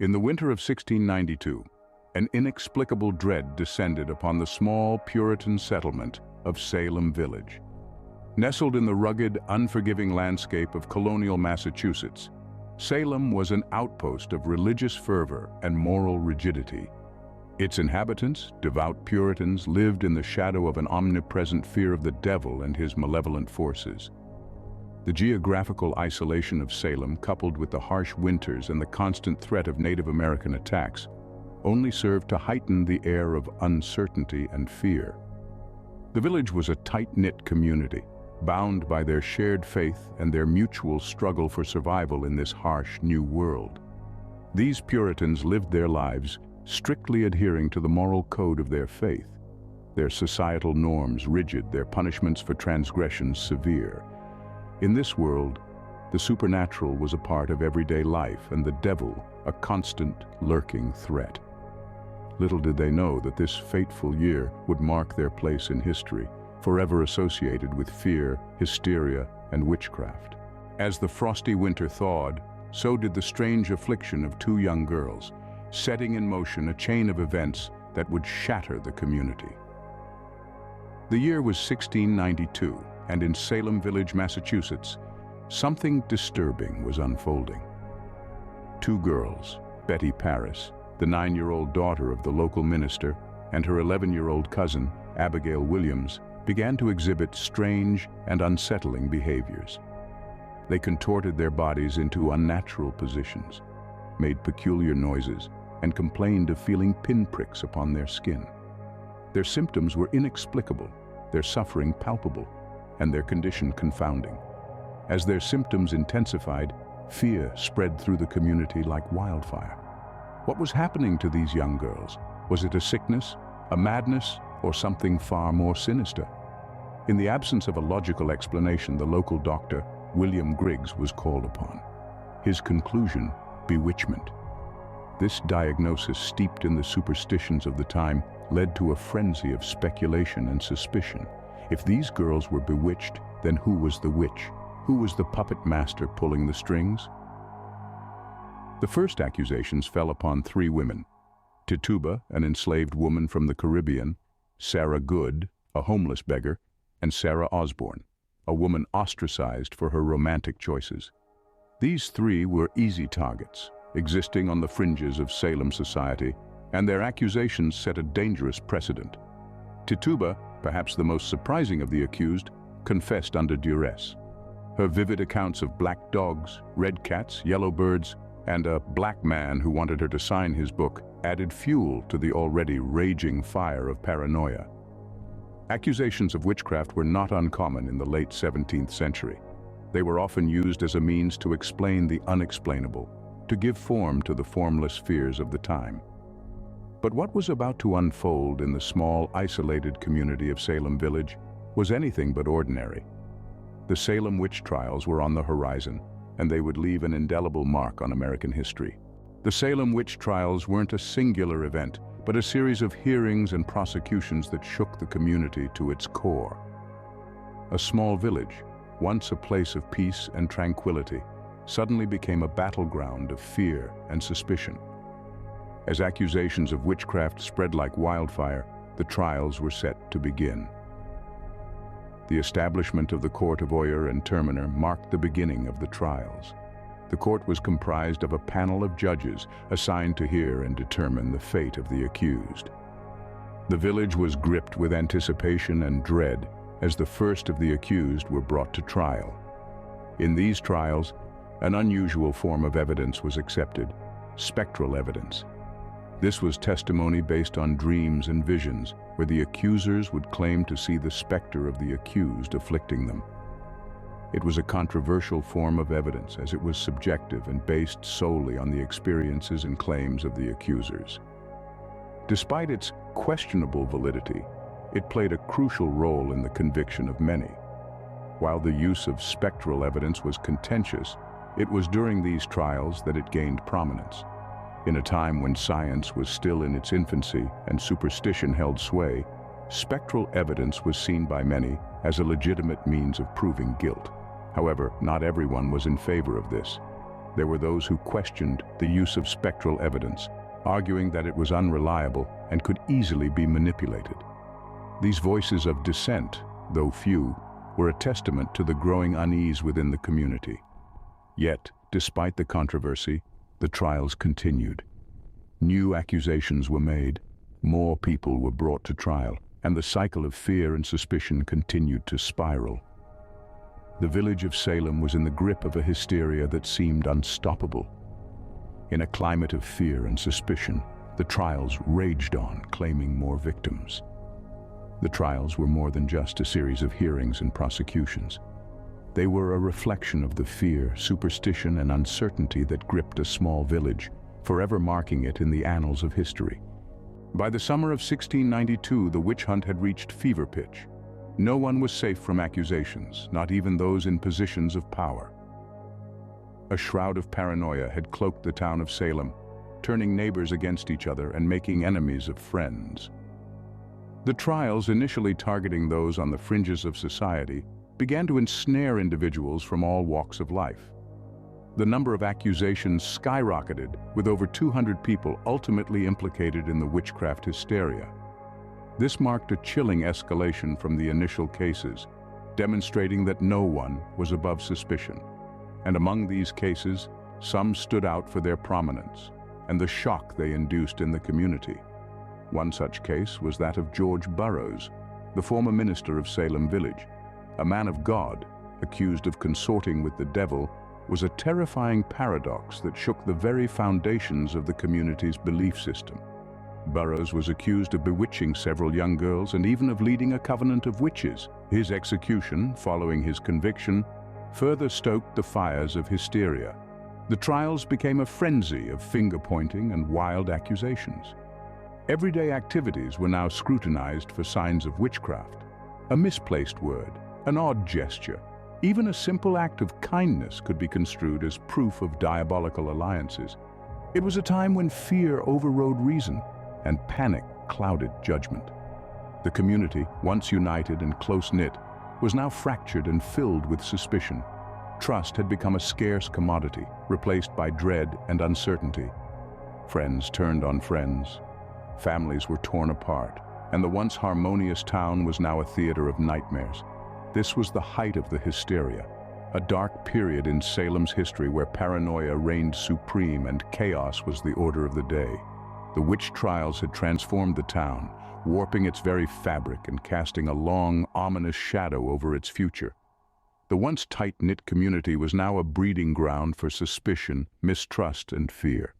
In the winter of 1692, an inexplicable dread descended upon the small Puritan settlement of Salem Village. Nestled in the rugged, unforgiving landscape of colonial Massachusetts, Salem was an outpost of religious fervor and moral rigidity. Its inhabitants, devout Puritans, lived in the shadow of an omnipresent fear of the devil and his malevolent forces. The geographical isolation of Salem, coupled with the harsh winters and the constant threat of Native American attacks, only served to heighten the air of uncertainty and fear. The village was a tight-knit community, bound by their shared faith and their mutual struggle for survival in this harsh new world. These Puritans lived their lives strictly adhering to the moral code of their faith, their societal norms rigid, their punishments for transgressions severe. In this world, the supernatural was a part of everyday life and the devil a constant, lurking threat. Little did they know that this fateful year would mark their place in history, forever associated with fear, hysteria, and witchcraft. As the frosty winter thawed, so did the strange affliction of two young girls, setting in motion a chain of events that would shatter the community. The year was 1692, and in Salem Village, Massachusetts, something disturbing was unfolding. Two girls, Betty Paris, the 9-year-old daughter of the local minister, and her 11-year-old cousin, Abigail Williams, began to exhibit strange and unsettling behaviors. They contorted their bodies into unnatural positions, made peculiar noises, and complained of feeling pinpricks upon their skin. Their symptoms were inexplicable, their suffering palpable, and their condition confounding. As their symptoms intensified, fear spread through the community like wildfire. What was happening to these young girls? Was it a sickness, a madness, or something far more sinister? In the absence of a logical explanation, the local doctor, William Griggs, was called upon. His conclusion, bewitchment. This diagnosis, steeped in the superstitions of the time, led to a frenzy of speculation and suspicion. If these girls were bewitched, then who was the witch? Who was the puppet master pulling the strings? The first accusations fell upon three women: Tituba, an enslaved woman from the Caribbean; Sarah Good, a homeless beggar; and Sarah Osborne, a woman ostracized for her romantic choices. These three were easy targets, existing on the fringes of Salem society, and their accusations set a dangerous precedent. Tituba, perhaps the most surprising of the accused, confessed under duress. Her vivid accounts of black dogs, red cats, yellow birds, and a black man who wanted her to sign his book added fuel to the already raging fire of paranoia. Accusations of witchcraft were not uncommon in the late 17th century. They were often used as a means to explain the unexplainable, to give form to the formless fears of the time. But what was about to unfold in the small, isolated community of Salem Village was anything but ordinary. The Salem witch trials were on the horizon, and they would leave an indelible mark on American history. The Salem witch trials weren't a singular event, but a series of hearings and prosecutions that shook the community to its core. A small village, once a place of peace and tranquility, suddenly became a battleground of fear and suspicion. As accusations of witchcraft spread like wildfire, the trials were set to begin. The establishment of the Court of Oyer and Terminer marked the beginning of the trials. The court was comprised of a panel of judges assigned to hear and determine the fate of the accused. The village was gripped with anticipation and dread as the first of the accused were brought to trial. In these trials, an unusual form of evidence was accepted: spectral evidence. This was testimony based on dreams and visions, where the accusers would claim to see the specter of the accused afflicting them. It was a controversial form of evidence, as it was subjective and based solely on the experiences and claims of the accusers. Despite its questionable validity, it played a crucial role in the conviction of many. While the use of spectral evidence was contentious, it was during these trials that it gained prominence. In a time when science was still in its infancy and superstition held sway, spectral evidence was seen by many as a legitimate means of proving guilt. However, not everyone was in favor of this. There were those who questioned the use of spectral evidence, arguing that it was unreliable and could easily be manipulated. These voices of dissent, though few, were a testament to the growing unease within the community. Yet, despite the controversy, the trials continued. New accusations were made, more people were brought to trial, and the cycle of fear and suspicion continued to spiral. The village of Salem was in the grip of a hysteria that seemed unstoppable. In a climate of fear and suspicion, the trials raged on, claiming more victims. The trials were more than just a series of hearings and prosecutions. They were a reflection of the fear, superstition, and uncertainty that gripped a small village, forever marking it in the annals of history. By the summer of 1692, the witch hunt had reached fever pitch. No one was safe from accusations, not even those in positions of power. A shroud of paranoia had cloaked the town of Salem, turning neighbors against each other and making enemies of friends. The trials, initially targeting those on the fringes of society, began to ensnare individuals from all walks of life. The number of accusations skyrocketed, with over 200 people ultimately implicated in the witchcraft hysteria. This marked a chilling escalation from the initial cases, demonstrating that no one was above suspicion. And among these cases, some stood out for their prominence and the shock they induced in the community. One such case was that of George Burroughs, the former minister of Salem village. A man of God, accused of consorting with the devil, was a terrifying paradox that shook the very foundations of the community's belief system. Burroughs was accused of bewitching several young girls and even of leading a covenant of witches. His execution, following his conviction, further stoked the fires of hysteria. The trials became a frenzy of finger-pointing and wild accusations. Everyday activities were now scrutinized for signs of witchcraft. A misplaced word, an odd gesture, even a simple act of kindness could be construed as proof of diabolical alliances. It was a time when fear overrode reason and panic clouded judgment. The community, once united and close-knit, was now fractured and filled with suspicion. Trust had become a scarce commodity, replaced by dread and uncertainty. Friends turned on friends. Families were torn apart, and the once harmonious town was now a theater of nightmares. This was the height of the hysteria, a dark period in Salem's history where paranoia reigned supreme and chaos was the order of the day. The witch trials had transformed the town, warping its very fabric and casting a long, ominous shadow over its future. The once tight-knit community was now a breeding ground for suspicion, mistrust, and fear.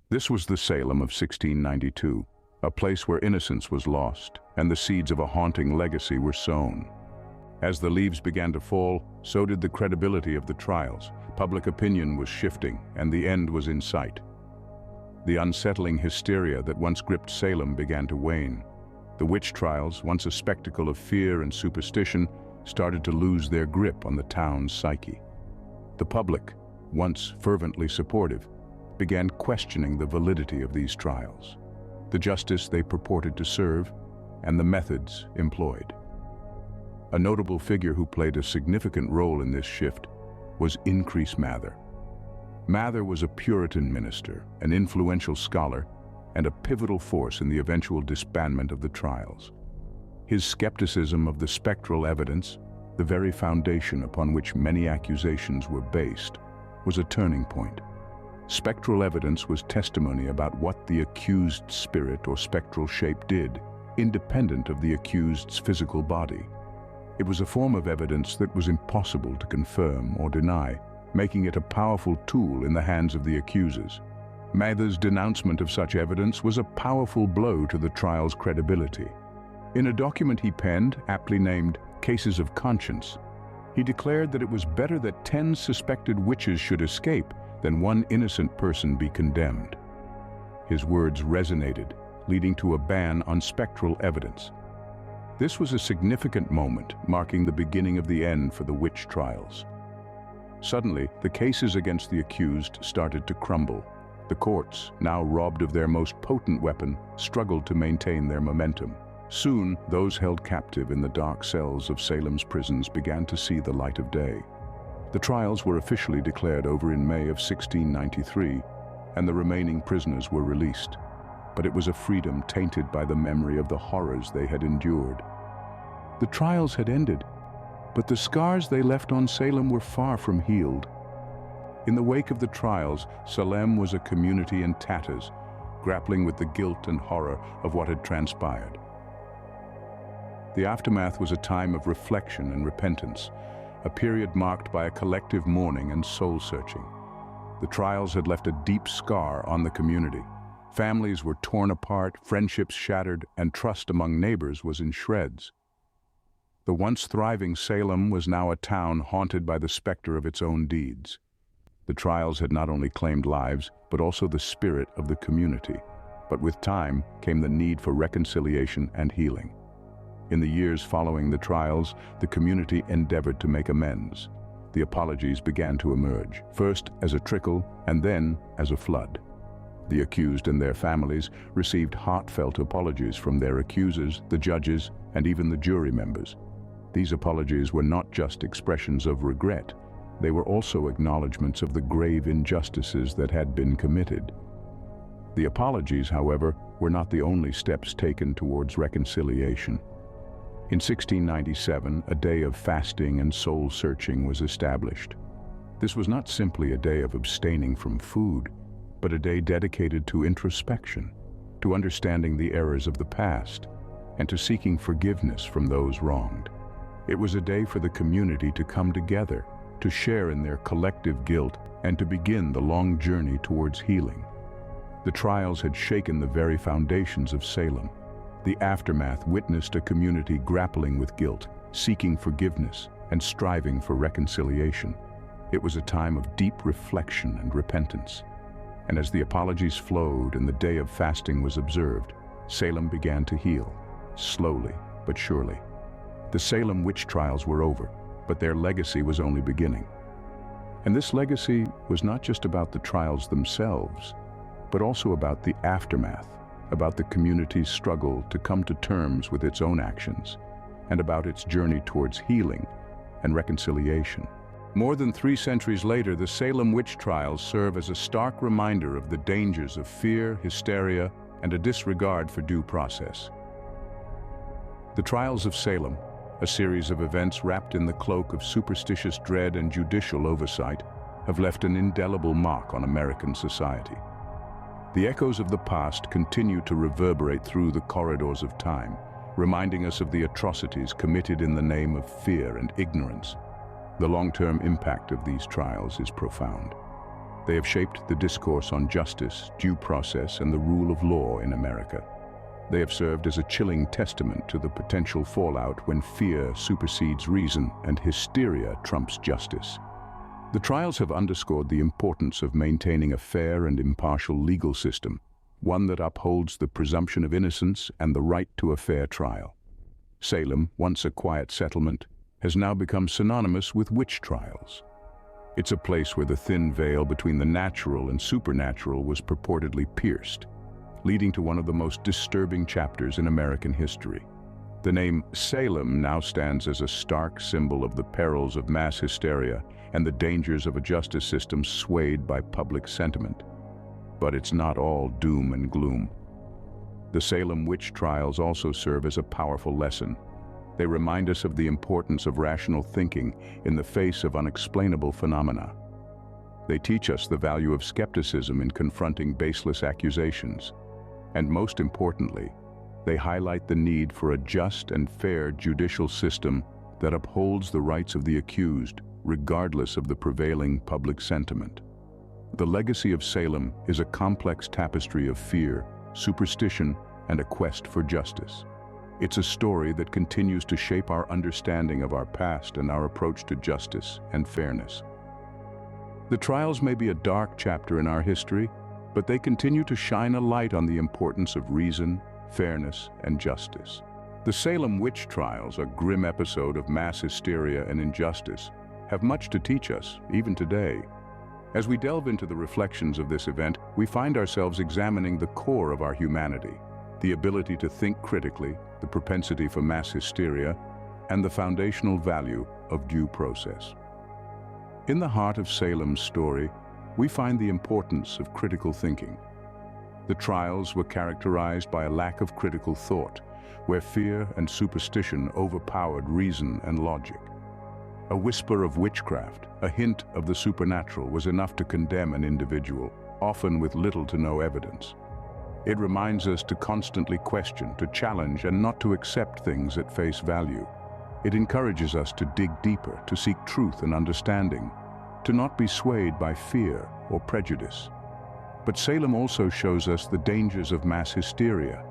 This was the Salem of 1692, a place where innocence was lost and the seeds of a haunting legacy were sown. As the leaves began to fall, so did the credibility of the trials. Public opinion was shifting, and the end was in sight. The unsettling hysteria that once gripped Salem began to wane. The witch trials, once a spectacle of fear and superstition, started to lose their grip on the town's psyche. The public, once fervently supportive, began questioning the validity of these trials, the justice they purported to serve, and the methods employed. A notable figure who played a significant role in this shift was Increase Mather. Mather was a Puritan minister, an influential scholar, and a pivotal force in the eventual disbandment of the trials. His skepticism of the spectral evidence, the very foundation upon which many accusations were based, was a turning point. Spectral evidence was testimony about what the accused's spirit or spectral shape did, independent of the accused's physical body. It was a form of evidence that was impossible to confirm or deny, making it a powerful tool in the hands of the accusers. Mather's denouncement of such evidence was a powerful blow to the trial's credibility. In a document he penned, aptly named Cases of Conscience, he declared that it was better that 10 suspected witches should escape than one innocent person be condemned. His words resonated, leading to a ban on spectral evidence. This was a significant moment, marking the beginning of the end for the witch trials. Suddenly, the cases against the accused started to crumble. The courts, now robbed of their most potent weapon, struggled to maintain their momentum. Soon, those held captive in the dark cells of Salem's prisons began to see the light of day. The trials were officially declared over in May of 1693, and the remaining prisoners were released. But it was a freedom tainted by the memory of the horrors they had endured. The trials had ended, but the scars they left on Salem were far from healed. In the wake of the trials, Salem was a community in tatters, grappling with the guilt and horror of what had transpired. The aftermath was a time of reflection and repentance, a period marked by a collective mourning and soul-searching. The trials had left a deep scar on the community. Families were torn apart, friendships shattered, and trust among neighbors was in shreds. The once thriving Salem was now a town haunted by the specter of its own deeds. The trials had not only claimed lives, but also the spirit of the community. But with time came the need for reconciliation and healing. In the years following the trials, the community endeavored to make amends. The apologies began to emerge, first as a trickle and then as a flood. The accused and their families received heartfelt apologies from their accusers, the judges, and even the jury members. These apologies were not just expressions of regret, they were also acknowledgments of the grave injustices that had been committed. The apologies, however, were not the only steps taken towards reconciliation. In 1697, a day of fasting and soul-searching was established. This was not simply a day of abstaining from food, but a day dedicated to introspection, to understanding the errors of the past, and to seeking forgiveness from those wronged. It was a day for the community to come together, to share in their collective guilt, and to begin the long journey towards healing. The trials had shaken the very foundations of Salem. The aftermath witnessed a community grappling with guilt, seeking forgiveness, and striving for reconciliation. It was a time of deep reflection and repentance. And as the apologies flowed and the day of fasting was observed, Salem began to heal, slowly but surely. The Salem witch trials were over, but their legacy was only beginning. And this legacy was not just about the trials themselves, but also about the aftermath, about the community's struggle to come to terms with its own actions, and about its journey towards healing and reconciliation. More than 3 centuries later, the Salem witch trials serve as a stark reminder of the dangers of fear, hysteria, and a disregard for due process. The trials of Salem, a series of events wrapped in the cloak of superstitious dread and judicial oversight, have left an indelible mark on American society. The echoes of the past continue to reverberate through the corridors of time, reminding us of the atrocities committed in the name of fear and ignorance. The long-term impact of these trials is profound. They have shaped the discourse on justice, due process, and the rule of law in America. They have served as a chilling testament to the potential fallout when fear supersedes reason and hysteria trumps justice. The trials have underscored the importance of maintaining a fair and impartial legal system, one that upholds the presumption of innocence and the right to a fair trial. Salem, once a quiet settlement, has now become synonymous with witch trials. It's a place where the thin veil between the natural and supernatural was purportedly pierced, leading to one of the most disturbing chapters in American history. The name Salem now stands as a stark symbol of the perils of mass hysteria and the dangers of a justice system swayed by public sentiment. But it's not all doom and gloom. The Salem witch trials also serve as a powerful lesson. They remind us of the importance of rational thinking in the face of unexplainable phenomena. They teach us the value of skepticism in confronting baseless accusations. And most importantly, they highlight the need for a just and fair judicial system that upholds the rights of the accused, regardless of the prevailing public sentiment. The legacy of Salem is a complex tapestry of fear, superstition, and a quest for justice. It's a story that continues to shape our understanding of our past and our approach to justice and fairness. The trials may be a dark chapter in our history, but they continue to shine a light on the importance of reason, fairness, and justice. The Salem witch trials, a grim episode of mass hysteria and injustice, have much to teach us, even today. As we delve into the reflections of this event, we find ourselves examining the core of our humanity, the ability to think critically, the propensity for mass hysteria, and the foundational value of due process. In the heart of Salem's story, we find the importance of critical thinking. The trials were characterized by a lack of critical thought, where fear and superstition overpowered reason and logic. A whisper of witchcraft, a hint of the supernatural, was enough to condemn an individual, often with little to no evidence. It reminds us to constantly question, to challenge, and not to accept things at face value. It encourages us to dig deeper, to seek truth and understanding, to not be swayed by fear or prejudice. But Salem also shows us the dangers of mass hysteria,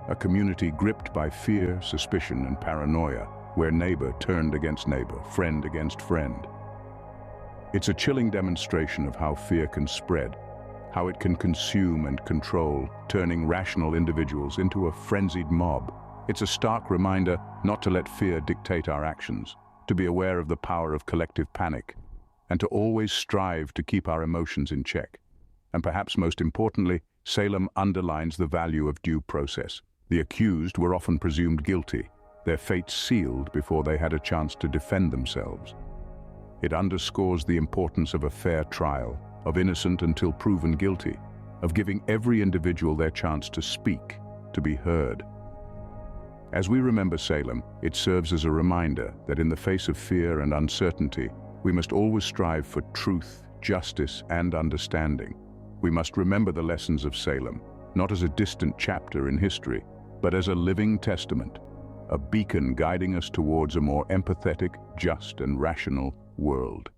a community gripped by fear, suspicion, and paranoia, where neighbor turned against neighbor, friend against friend. It's a chilling demonstration of how fear can spread, how it can consume and control, turning rational individuals into a frenzied mob. It's a stark reminder not to let fear dictate our actions, to be aware of the power of collective panic, and to always strive to keep our emotions in check. And perhaps most importantly, Salem underlines the value of due process. The accused were often presumed guilty, their fates sealed before they had a chance to defend themselves. It underscores the importance of a fair trial, of innocent until proven guilty, of giving every individual their chance to speak, to be heard. As we remember Salem, it serves as a reminder that in the face of fear and uncertainty, we must always strive for truth, justice, and understanding. We must remember the lessons of Salem, not as a distant chapter in history, but as a living testament, a beacon guiding us towards a more empathetic, just, and rational world.